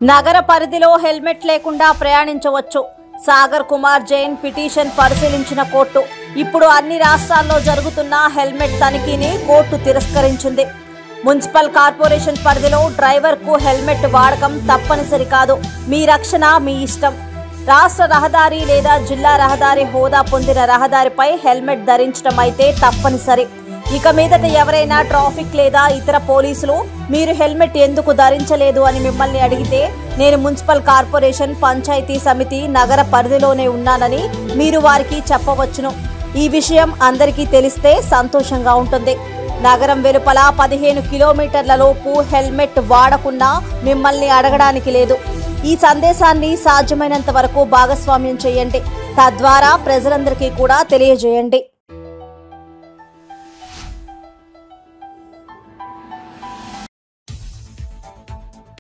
నగర పరిధిలో హెల్మెట్ లేకుండా ప్రయాణించవచ్చు. సాగర్ కుమార్ జైన్ పిటిషన్ పరిశీలించిన కోర్టు ఇప్పుడు అన్ని రాష్ట్రాల్లో జరుగుతున్న హెల్మెట్ తనిఖీని కోర్టు తిరస్కరించింది. మున్సిపల్ కార్పొరేషన్ పరిధిలో డ్రైవర్కు హెల్మెట్ వాడకం తప్పనిసరి కాదు. మీ రక్షణ మీ ఇష్టం. రాష్ట్ర రహదారి లేదా జిల్లా రహదారి హోదా పొందిన రహదారిపై హెల్మెట్ ధరించడం అయితే తప్పనిసరి. ఇక మీదట ఎవరైనా ట్రాఫిక్ లేదా ఇతర పోలీసులు మీరు హెల్మెట్ ఎందుకు ధరించలేదు అని మిమ్మల్ని అడిగితే నేను మున్సిపల్ కార్పొరేషన్, పంచాయతీ సమితి, నగర పరిధిలోనే ఉన్నానని మీరు వారికి చెప్పవచ్చును. ఈ విషయం అందరికీ తెలిస్తే సంతోషంగా ఉంటుంది. నగరం వెలుపల 15 కిలోమీటర్ల లోపు హెల్మెట్ వాడకుండా మిమ్మల్ని అడగడానికి లేదు. ఈ సందేశాన్ని సాధ్యమైనంత వరకు భాగస్వామ్యం చేయండి. తద్వారా ప్రజలందరికీ కూడా తెలియజేయండి.